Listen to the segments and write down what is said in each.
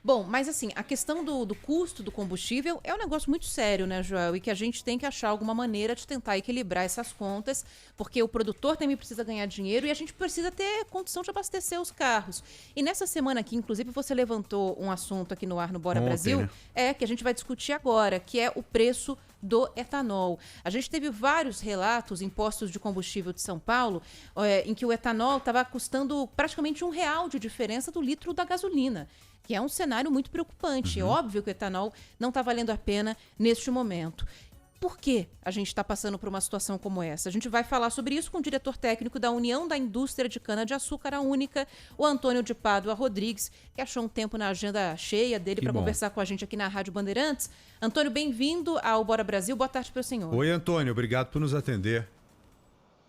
Bom, mas assim, a questão do custo do combustível é um negócio muito sério, né, Joel? E que a gente tem que achar alguma maneira de tentar equilibrar essas contas, porque o produtor também precisa ganhar dinheiro e a gente precisa ter condição de abastecer os carros. E nessa semana aqui, inclusive, você levantou um assunto aqui no ar no Bora Ontem, Brasil, né? que a gente vai discutir agora, que é o preço do etanol. A gente teve vários relatos em postos de combustível de São Paulo em que o etanol estava custando praticamente R$ 1 de diferença do litro da gasolina, que é um cenário muito preocupante. É óbvio que o etanol não está valendo a pena neste momento. Por que a gente está passando por uma situação como essa? A gente vai falar sobre isso com o diretor técnico da União da Indústria de Cana-de-Açúcar, a Única, o Antônio de Pádua Rodrigues, que achou um tempo na agenda cheia dele para conversar com a gente aqui na Rádio Bandeirantes. Antônio, bem-vindo ao Bora Brasil. Boa tarde para o senhor. Oi, Antônio. Obrigado por nos atender.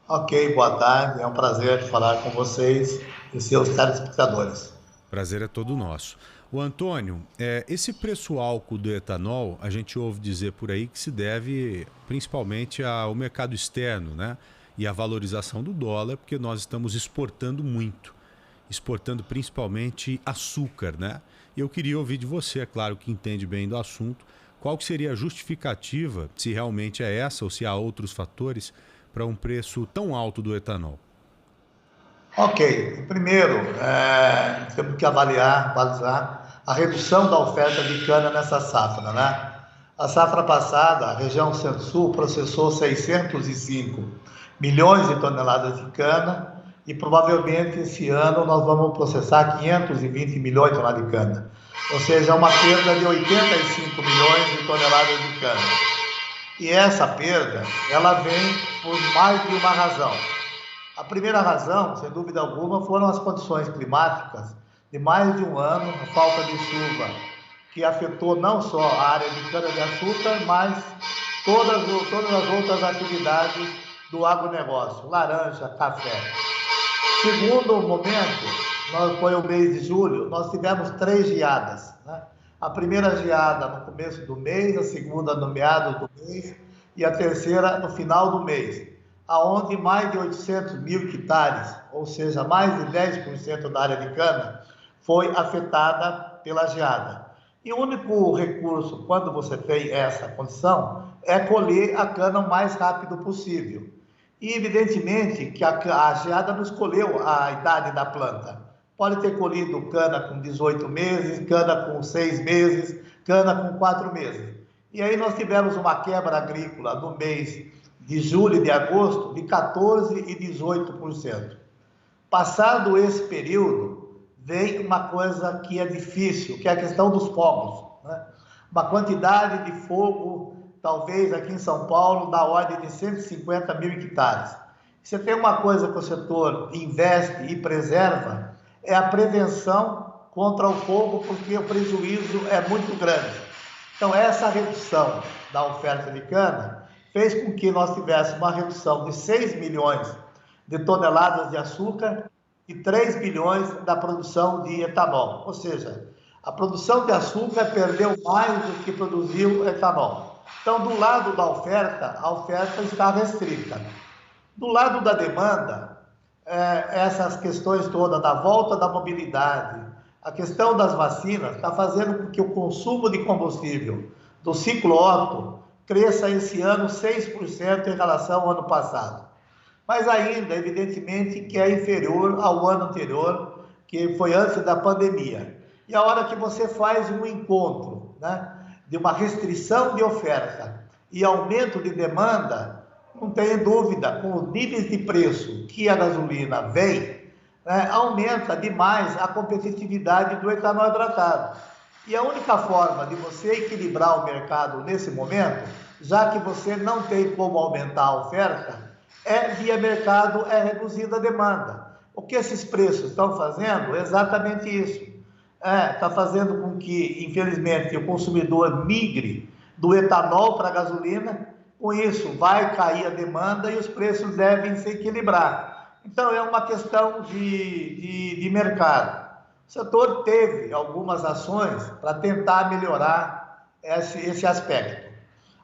Ok, boa tarde. É um prazer falar com vocês e seus telespectadores. Prazer é todo nosso. O Antônio, esse preço álcool do etanol, a gente ouve dizer por aí que se deve principalmente ao mercado externo, né? E à valorização do dólar, porque nós estamos exportando muito. Exportando principalmente açúcar, né? E eu queria ouvir de você, é claro que entende bem do assunto, qual que seria a justificativa, se realmente é essa ou se há outros fatores, para um preço tão alto do etanol? Ok, primeiro, temos que avaliar a redução da oferta de cana nessa safra, né? A safra passada, a região Centro-Sul processou 605 milhões de toneladas de cana e provavelmente esse ano nós vamos processar 520 milhões de toneladas de cana. Ou seja, uma perda de 85 milhões de toneladas de cana. E essa perda, ela vem por mais de uma razão. A primeira razão, sem dúvida alguma, foram as condições climáticas de mais de um ano, a falta de chuva, que afetou não só a área de cana-de-açúcar, mas todas as outras atividades do agronegócio, laranja, café. Segundo momento, foi o mês de julho, nós tivemos 3 geadas, né? A primeira geada no começo do mês, a segunda no meados do mês e a terceira no final do mês, aonde mais de 800 mil hectares, ou seja, mais de 10% da área de cana, foi afetada pela geada. E o único recurso, quando você tem essa condição, é colher a cana o mais rápido possível. E, evidentemente, que a geada não escolheu a idade da planta. Pode ter colhido cana com 18 meses, cana com 6 meses, cana com 4 meses. E aí nós tivemos uma quebra agrícola no mês de julho e de agosto de 14% e 18%. Passado esse período, vem uma coisa que é difícil, que é a questão dos fogos, né? Uma quantidade de fogo, talvez aqui em São Paulo, da ordem de 150 mil hectares. Você tem uma coisa que o setor investe e preserva, é a prevenção contra o fogo, porque o prejuízo é muito grande. Então, essa redução da oferta de cana fez com que nós tivéssemos uma redução de 6 milhões de toneladas de açúcar e 3 bilhões da produção de etanol. Ou seja, a produção de açúcar perdeu mais do que produziu etanol. Então, do lado da oferta, a oferta está restrita. Do lado da demanda, essas questões todas da volta da mobilidade, a questão das vacinas, está fazendo com que o consumo de combustível do ciclo Otto cresça esse ano 6% em relação ao ano passado. Mas ainda, evidentemente, que é inferior ao ano anterior, que foi antes da pandemia. E a hora que você faz um encontro, né, de uma restrição de oferta e aumento de demanda, não tem dúvida, com os níveis de preço que a gasolina vem, aumenta demais a competitividade do etanol hidratado. E a única forma de você equilibrar o mercado nesse momento, já que você não tem como aumentar a oferta, via mercado, reduzir a demanda. O que esses preços estão fazendo é exatamente isso. Está fazendo com que, infelizmente, o consumidor migre do etanol para a gasolina. Com isso, vai cair a demanda e os preços devem se equilibrar. Então, é uma questão de mercado. O setor teve algumas ações para tentar melhorar esse aspecto.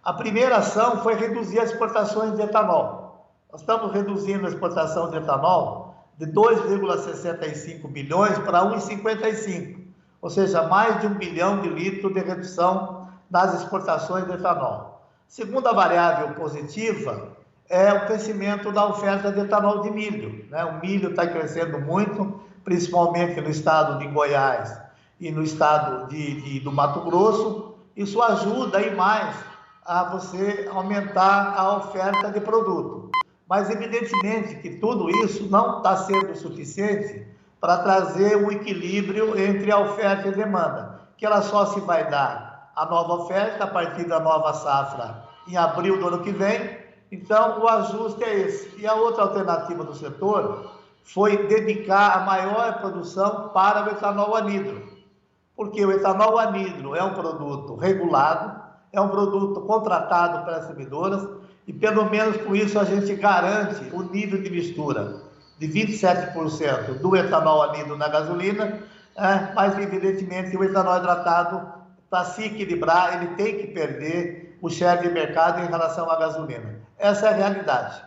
A primeira ação foi reduzir as exportações de etanol. Nós estamos reduzindo a exportação de etanol de 2,65 bilhões para 1,55. ou seja, mais de 1 bilhão de litros de redução nas exportações de etanol. Segunda variável positiva é o crescimento da oferta de etanol de milho, né? O milho está crescendo muito, principalmente no estado de Goiás e no estado do Mato Grosso. Isso ajuda aí mais a você aumentar a oferta de produto. Mas, evidentemente, que tudo isso não está sendo suficiente para trazer um equilíbrio entre a oferta e a demanda, que ela só se vai dar a nova oferta a partir da nova safra em abril do ano que vem. Então, o ajuste é esse. E a outra alternativa do setor foi dedicar a maior produção para o etanol anidro, porque o etanol anidro é um produto regulado, é um produto contratado pelas distribuidoras, e pelo menos com isso a gente garante o nível de mistura de 27% do etanol anidro na gasolina, mas evidentemente o etanol hidratado, para se equilibrar, ele tem que perder o share de mercado em relação à gasolina. Essa é a realidade.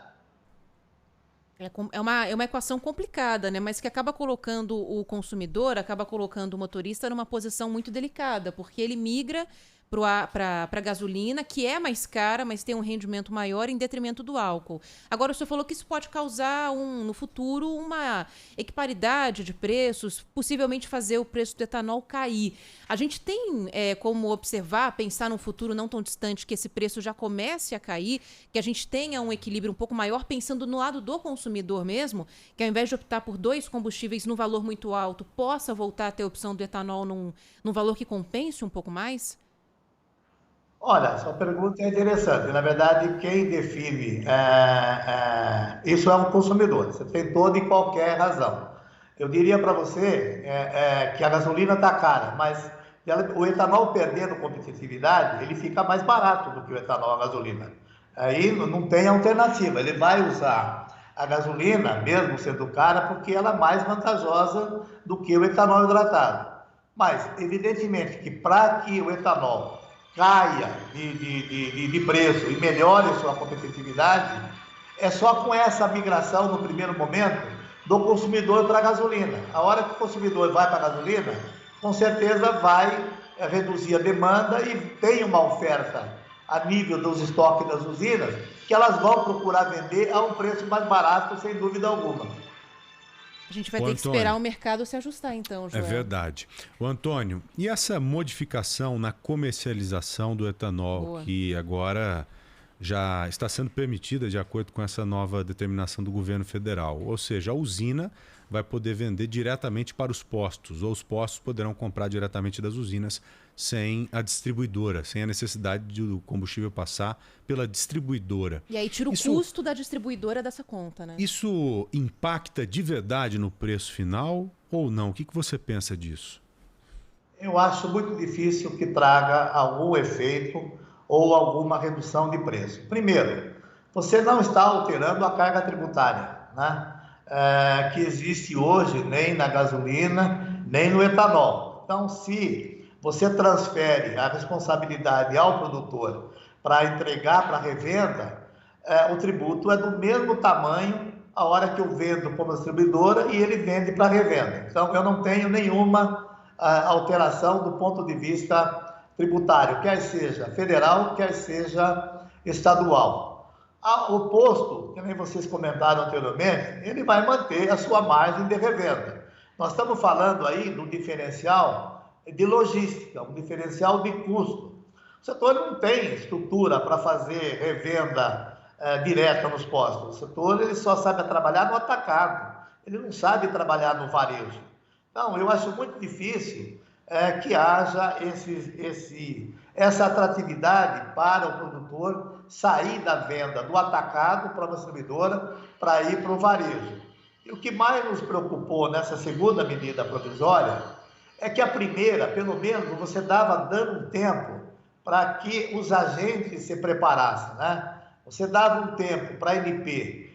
É uma equação complicada, né? Mas que acaba colocando o consumidor, acaba colocando o motorista numa posição muito delicada, porque ele migra para a gasolina, que é mais cara, mas tem um rendimento maior em detrimento do álcool. Agora, o senhor falou que isso pode causar, no futuro, uma equiparidade de preços, possivelmente fazer o preço do etanol cair. A gente tem como observar, pensar num futuro não tão distante, que esse preço já comece a cair, que a gente tenha um equilíbrio um pouco maior, pensando no lado do consumidor mesmo, que ao invés de optar por dois combustíveis num valor muito alto, possa voltar a ter a opção do etanol num valor que compense um pouco mais? Olha, sua pergunta é interessante. Na verdade, quem define isso é um consumidor. Você tem toda e qualquer razão. Eu diria para você que a gasolina está cara, mas o etanol perdendo competitividade, ele fica mais barato do que o etanol a gasolina. Aí não tem alternativa. Ele vai usar a gasolina, mesmo sendo cara, porque ela é mais vantajosa do que o etanol hidratado. Mas, evidentemente, que para que o etanol caia de preço e melhore sua competitividade, é só com essa migração, no primeiro momento, do consumidor para a gasolina. A hora que o consumidor vai para a gasolina, com certeza vai reduzir a demanda e tem uma oferta a nível dos estoques das usinas, que elas vão procurar vender a um preço mais barato, sem dúvida alguma. A gente vai ter que esperar o mercado se ajustar, então, Joel. É verdade. O Antônio, e essa modificação na comercialização do etanol, que agora já está sendo permitida de acordo com essa nova determinação do governo federal? Ou seja, a usina vai poder vender diretamente para os postos, ou os postos poderão comprar diretamente das usinas sem a distribuidora, sem a necessidade do combustível passar pela distribuidora. E aí tira o custo da distribuidora dessa conta, né? Isso impacta de verdade no preço final ou não? O que você pensa disso? Eu acho muito difícil que traga algum efeito ou alguma redução de preço. Primeiro, você não está alterando a carga tributária, né? Que existe hoje nem na gasolina, nem no etanol. Então, se você transfere a responsabilidade ao produtor para entregar para a revenda, o tributo é do mesmo tamanho a hora que eu vendo como distribuidora e ele vende para a revenda. Então, eu não tenho nenhuma alteração do ponto de vista tributário, quer seja federal, quer seja estadual. O posto, que nem vocês comentaram anteriormente, ele vai manter a sua margem de revenda. Nós estamos falando aí do diferencial de logística, um diferencial de custo. O setor não tem estrutura para fazer revenda direta nos postos. O setor ele só sabe trabalhar no atacado, ele não sabe trabalhar no varejo. Então, eu acho muito difícil que haja essa atratividade para o produtor sair da venda do atacado para a distribuidora para ir para o varejo. E o que mais nos preocupou nessa segunda medida provisória é que a primeira, pelo menos, você dando um tempo para que os agentes se preparassem, né? Você dava um tempo para a ANP,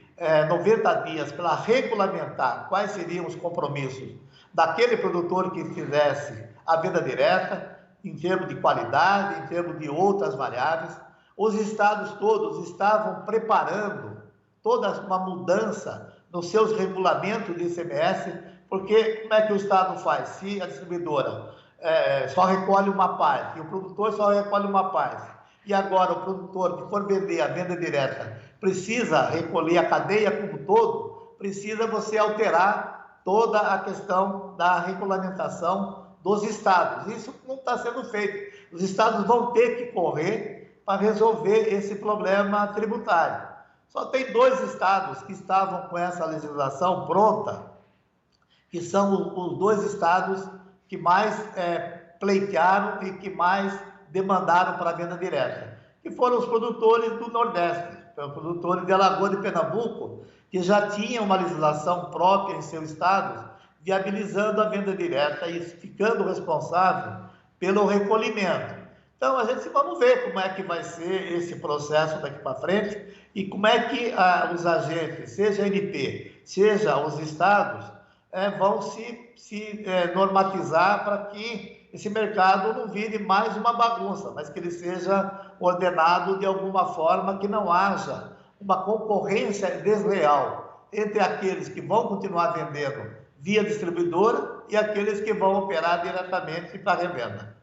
90 dias, para regulamentar quais seriam os compromissos daquele produtor que fizesse a venda direta, em termos de qualidade, em termos de outras variáveis. Os estados todos estavam preparando toda uma mudança nos seus regulamentos de ICMS, porque como é que o estado faz? Se a distribuidora só recolhe uma parte, e o produtor só recolhe uma parte. E agora o produtor que for vender a venda direta precisa recolher a cadeia como todo, precisa você alterar toda a questão da regulamentação dos estados. Isso não está sendo feito. Os estados vão ter que correr para resolver esse problema tributário. Só tem 2 estados que estavam com essa legislação pronta, que são os 2 estados que mais pleitearam e que mais demandaram para a venda direta, que foram os produtores do Nordeste, os produtores de Alagoas e Pernambuco, que já tinham uma legislação própria em seus estados, viabilizando a venda direta e ficando responsável pelo recolhimento. Então, vamos ver como é que vai ser esse processo daqui para frente e como é que os agentes, seja a ANP, seja os estados, vão se normatizar para que esse mercado não vire mais uma bagunça, mas que ele seja ordenado de alguma forma que não haja uma concorrência desleal entre aqueles que vão continuar vendendo via distribuidora e aqueles que vão operar diretamente para revenda.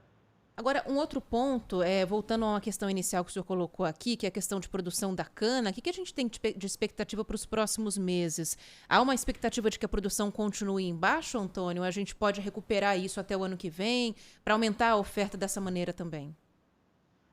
Agora, um outro ponto, voltando a uma questão inicial que o senhor colocou aqui, que é a questão de produção da cana, o que a gente tem de expectativa para os próximos meses? Há uma expectativa de que a produção continue embaixo, Antônio? A gente pode recuperar isso até o ano que vem, para aumentar a oferta dessa maneira também?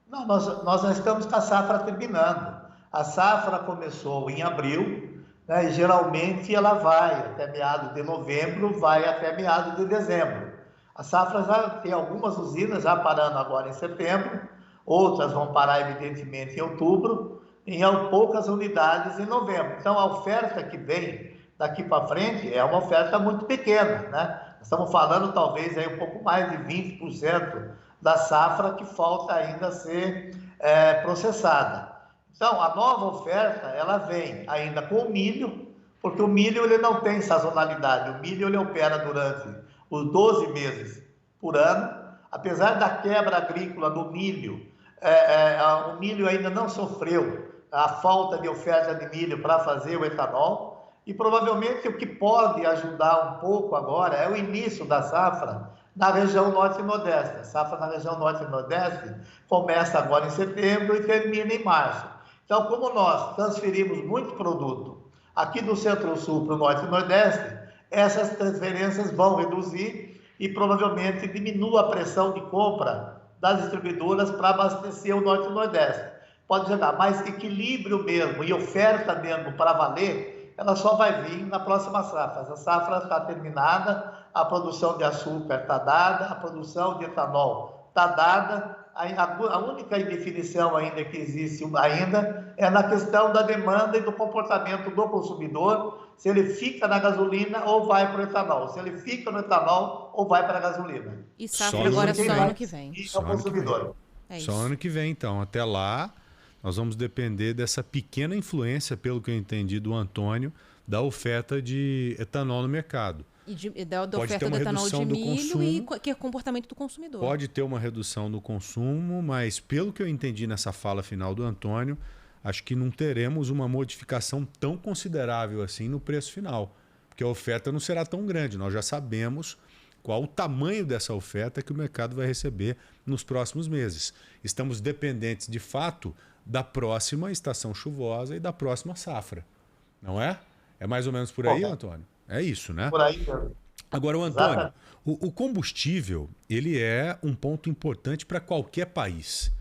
Não, nós já estamos com a safra terminando. A safra começou em abril, né, e geralmente ela vai até meados de novembro, vai até meados de dezembro. A safra já tem algumas usinas já parando agora em setembro, outras vão parar evidentemente em outubro, e poucas unidades em novembro. Então a oferta que vem daqui para frente é uma oferta muito pequena, né? Estamos falando talvez aí um pouco mais de 20% da safra que falta ainda ser processada. Então a nova oferta ela vem ainda com o milho, porque o milho ele não tem sazonalidade, o milho ele opera durante os 12 meses por ano, apesar da quebra agrícola do milho, o milho ainda não sofreu a falta de oferta de milho para fazer o etanol, e provavelmente o que pode ajudar um pouco agora é o início da safra na região norte e nordeste. A safra na região norte e nordeste começa agora em setembro e termina em março. Então, como nós transferimos muito produto aqui do centro-sul para o norte e nordeste, essas transferências vão reduzir e provavelmente diminua a pressão de compra das distribuidoras para abastecer o norte e nordeste. Pode gerar mais equilíbrio mesmo e oferta mesmo para valer, ela só vai vir na próxima safra. Essa safra está terminada, a produção de açúcar está dada, a produção de etanol está dada. A única indefinição ainda que existe ainda é na questão da demanda e do comportamento do consumidor, se ele fica na gasolina ou vai para o etanol, se ele fica no etanol ou vai para a gasolina. E safra agora só ano que vem. Só consumidor. Só ano que vem, então. Até lá, nós vamos depender dessa pequena influência, pelo que eu entendi do Antônio, da oferta de etanol no mercado. E da oferta do etanol de milho e que é o comportamento do consumidor. Pode ter uma redução do consumo, mas pelo que eu entendi nessa fala final do Antônio, acho que não teremos uma modificação tão considerável assim no preço final, porque a oferta não será tão grande. Nós já sabemos qual o tamanho dessa oferta que o mercado vai receber nos próximos meses. Estamos dependentes, de fato, da próxima estação chuvosa e da próxima safra, não é? É mais ou menos por aí, Antônio? É isso, né? Por aí. Agora, o Antônio, o combustível, ele é um ponto importante para qualquer país,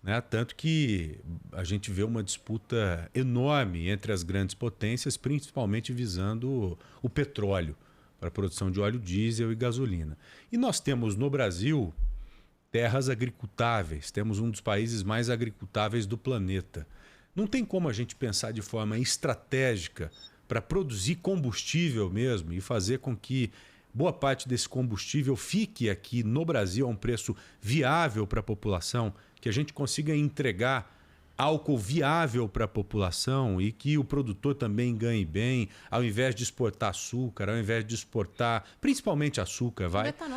né? Tanto que a gente vê uma disputa enorme entre as grandes potências, principalmente visando o petróleo, para a produção de óleo diesel e gasolina. E nós temos no Brasil terras agricultáveis, temos um dos países mais agricultáveis do planeta. Não tem como a gente pensar de forma estratégica para produzir combustível mesmo e fazer com que boa parte desse combustível fique aqui no Brasil a um preço viável para a população, que a gente consiga entregar álcool viável para a população e que o produtor também ganhe bem, ao invés de exportar açúcar, ao invés de exportar principalmente açúcar,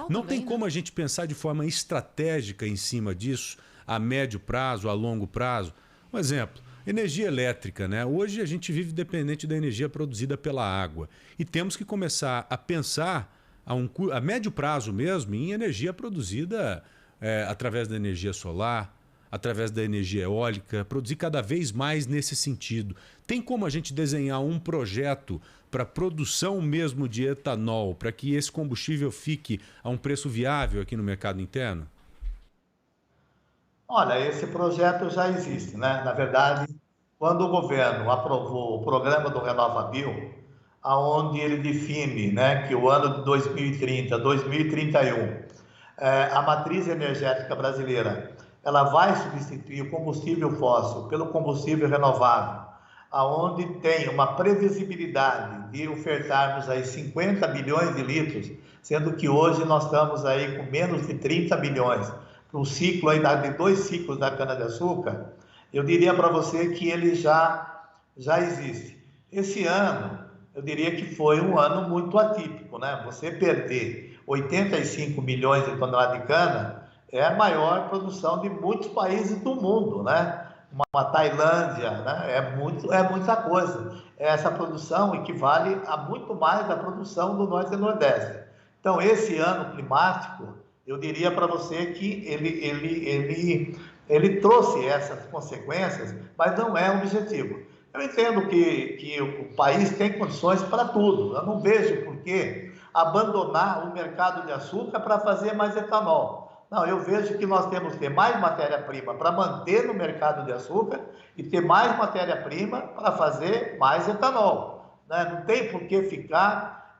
não tem como a gente pensar de forma estratégica em cima disso, a médio prazo, a longo prazo. Um exemplo, energia elétrica, né? Hoje a gente vive dependente da energia produzida pela água e temos que começar a pensar a médio prazo mesmo em energia produzida através da energia solar, através da energia eólica, produzir cada vez mais nesse sentido. Tem como a gente desenhar um projeto para produção mesmo de etanol, para que esse combustível fique a um preço viável aqui no mercado interno? Olha, esse projeto já existe, né? Na verdade, quando o governo aprovou o programa do RenovaBio, aonde ele define, né, que o ano de 2030, 2031, a matriz energética brasileira, ela vai substituir o combustível fóssil pelo combustível renovável, aonde tem uma previsibilidade de ofertarmos aí 50 bilhões de litros, sendo que hoje nós estamos aí com menos de 30 bilhões, para um ciclo aí de 2 ciclos da cana-de-açúcar, eu diria para você que ele já existe. Esse ano, eu diria que foi um ano muito atípico, né? Você perder 85 milhões de toneladas de cana é a maior produção de muitos países do mundo, né? Uma Tailândia, né? É muita coisa. Essa produção equivale a muito mais da produção do Norte e Nordeste. Então, esse ano climático, eu diria para você que ele trouxe essas consequências, mas não é o objetivo. Eu entendo que o país tem condições para tudo. Eu não vejo por que abandonar o mercado de açúcar para fazer mais etanol. Não, eu vejo que nós temos que ter mais matéria-prima para manter no mercado de açúcar e ter mais matéria-prima para fazer mais etanol, né? Não tem por que ficar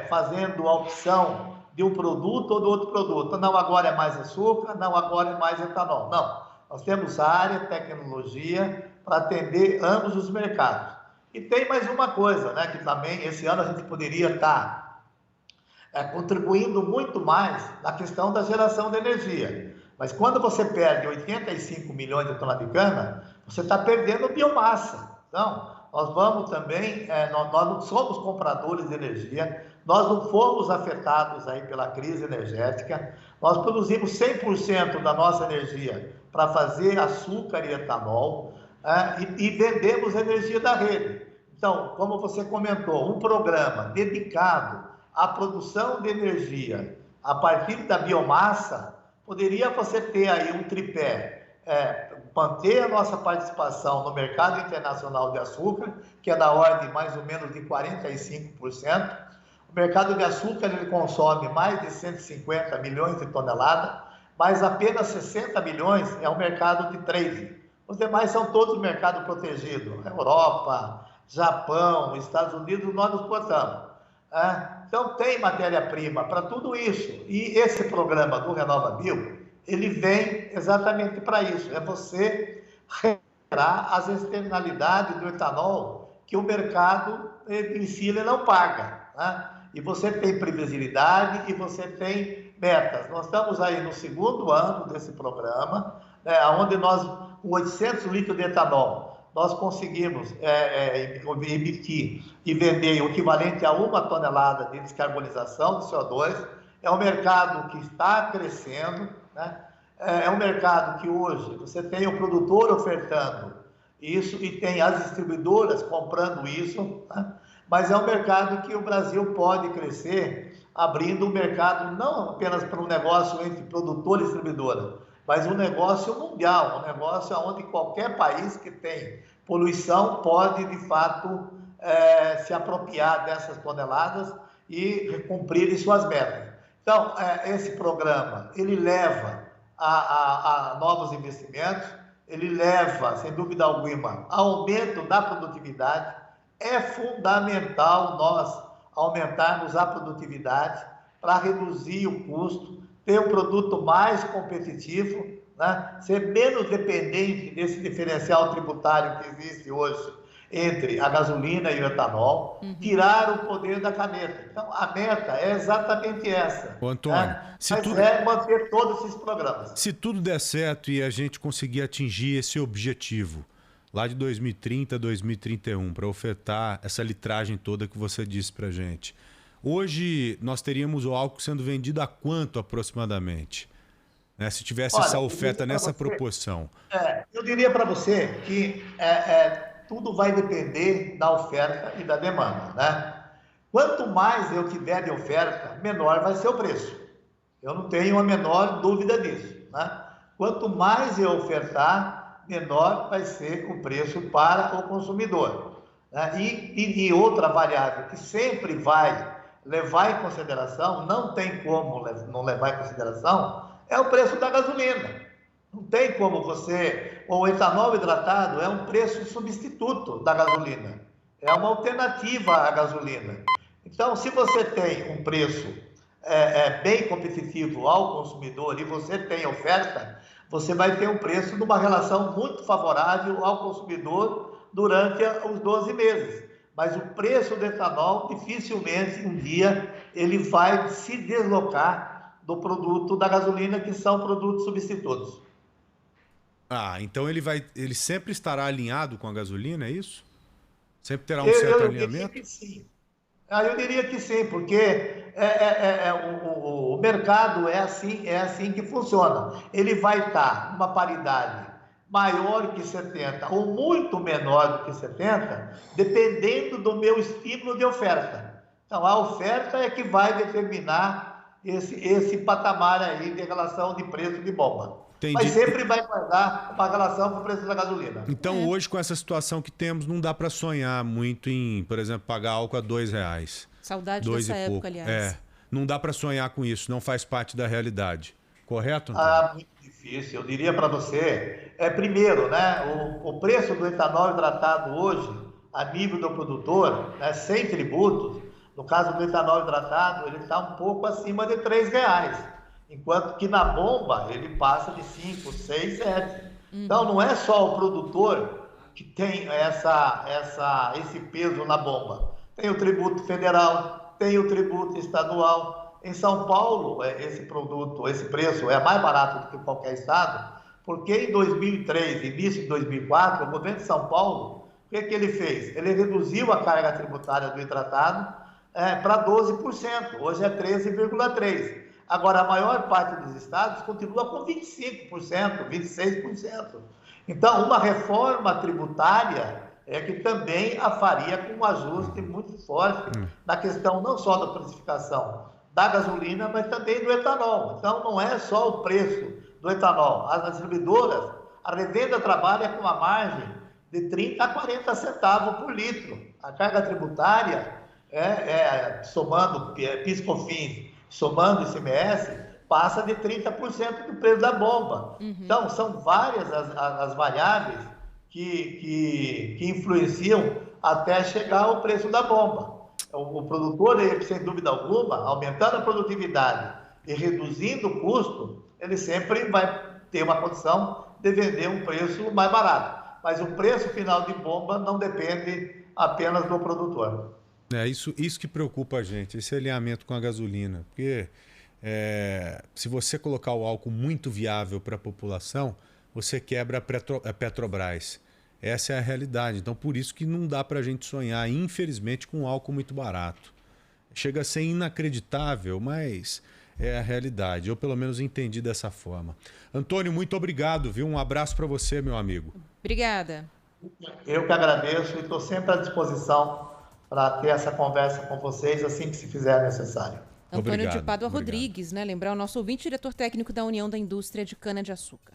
fazendo a opção de um produto ou do outro produto. Não, agora é mais açúcar, não, agora é mais etanol. Não, nós temos área, tecnologia para atender ambos os mercados. E tem mais uma coisa, né, que também esse ano a gente poderia estar contribuindo muito mais na questão da geração de energia. Mas quando você perde 85 milhões de toneladas de cana, você está perdendo biomassa. Então, nós vamos também, nós não somos compradores de energia, nós não fomos afetados aí pela crise energética, nós produzimos 100% da nossa energia para fazer açúcar e etanol, e vendemos energia da rede. Então, como você comentou, um programa dedicado à produção de energia a partir da biomassa, poderia você ter aí um tripé, manter a nossa participação no mercado internacional de açúcar, que é da ordem mais ou menos de 45%. O mercado de açúcar ele consome mais de 150 milhões de toneladas, mas apenas 60 milhões é o mercado de trading. Os demais são todos mercado protegido. Europa, Japão, Estados Unidos, nós nos portamos. Então, tem matéria-prima para tudo isso. E esse programa do RenovaBio, ele vem exatamente para isso. É você recuperar as externalidades do etanol que o mercado em si ele não paga, né? E você tem previsibilidade e você tem metas. Nós estamos aí no 2º ano desse programa, onde nós, com 800 litros de etanol, nós conseguimos emitir e vender o equivalente a 1 tonelada de descarbonização de CO2. É um mercado que está crescendo, né? É um mercado que hoje você tem o produtor ofertando isso e tem as distribuidoras comprando isso, né? Mas é um mercado que o Brasil pode crescer, abrindo um mercado não apenas para um negócio entre produtor e distribuidora, mas um negócio mundial, um negócio onde qualquer país que tem poluição pode, de fato, se apropriar dessas toneladas e cumprir suas metas. Então, esse programa, ele leva a novos investimentos, ele leva, sem dúvida alguma, a aumento da produtividade. É fundamental nós aumentarmos a produtividade para reduzir o custo, ter um produto mais competitivo, né? Ser menos dependente desse diferencial tributário que existe hoje entre a gasolina e o etanol, tirar o poder da caneta. Então, a meta é exatamente essa. Ô, Antônio, manter todos esses programas. Se tudo der certo e a gente conseguir atingir esse objetivo, lá de 2030 a 2031, para ofertar essa litragem toda que você disse para a gente, hoje nós teríamos o álcool sendo vendido a quanto aproximadamente? Se tivesse essa oferta nessa proporção. Eu diria para você que tudo vai depender da oferta e da demanda, né? Quanto mais eu tiver de oferta, menor vai ser o preço. Eu não tenho a menor dúvida disso, né? Quanto mais eu ofertar, menor vai ser o preço para o consumidor, né? E outra variável que sempre vai levar em consideração, não tem como não levar em consideração, é o preço da gasolina. Não tem como você... O etanol hidratado é um preço substituto da gasolina. É uma alternativa à gasolina. Então, se você tem um preço bem competitivo ao consumidor e você tem oferta, você vai ter um preço numa relação muito favorável ao consumidor durante os 12 meses. Mas o preço do etanol, dificilmente um dia, ele vai se deslocar do produto da gasolina, que são produtos substitutos. Então ele sempre estará alinhado com a gasolina, é isso? Sempre terá um certo alinhamento? Eu diria que sim. Eu diria que sim, porque o mercado é assim que funciona. Ele vai estar numa paridade maior que 70 ou muito menor do que 70, dependendo do meu estímulo de oferta. Então, a oferta é que vai determinar esse patamar aí de relação de preço de bomba. Entendi. Mas sempre vai guardar uma relação com o preço da gasolina. Então, hoje, com essa situação que temos, não dá para sonhar muito em, por exemplo, pagar álcool a R$2. Saudade dessa época, aliás. Não dá para sonhar com isso, não faz parte da realidade. Correto, Antônio? Muito difícil. Eu diria para você, primeiro, né, o preço do etanol hidratado hoje, a nível do produtor, né, sem tributos, no caso do etanol hidratado, ele está um pouco acima de R$3. Enquanto que na bomba ele passa de 5, 6, 7. Então não é só o produtor que tem esse peso na bomba. Tem o tributo federal, tem o tributo estadual. Em São Paulo, esse preço é mais barato do que qualquer estado, porque em 2003, início de 2004, o governo de São Paulo, o que ele fez? Ele reduziu a carga tributária do hidratado para 12%, hoje é 13,3%. Agora, a maior parte dos estados continua com 25%, 26%. Então, uma reforma tributária que também a faria com um ajuste muito forte na questão não só da precificação da gasolina, mas também do etanol. Então, não é só o preço do etanol. As distribuidoras, a revenda trabalha com uma margem de 30 a 40 centavos por litro. A carga tributária, somando PIS/COFINS, somando ICMS, passa de 30% do preço da bomba. Então, são várias as variáveis que influenciam até chegar ao preço da bomba. O produtor, sem dúvida alguma, aumentando a produtividade e reduzindo o custo, ele sempre vai ter uma condição de vender um preço mais barato. Mas o preço final de bomba não depende apenas do produtor. Isso que preocupa a gente, esse alinhamento com a gasolina. Porque se você colocar o álcool muito viável para a população, você quebra a Petrobras. Essa é a realidade. Então, por isso que não dá para a gente sonhar, infelizmente, com um álcool muito barato. Chega a ser inacreditável, mas é a realidade. Eu, pelo menos, entendi dessa forma. Antônio, muito obrigado, viu? Um abraço para você, meu amigo. Obrigada. Eu que agradeço e estou sempre à disposição para ter essa conversa com vocês assim que se fizer necessário. Antônio de Pádua Rodrigues, né? Lembrar o nosso ouvinte, diretor técnico da União da Indústria de Cana-de-Açúcar.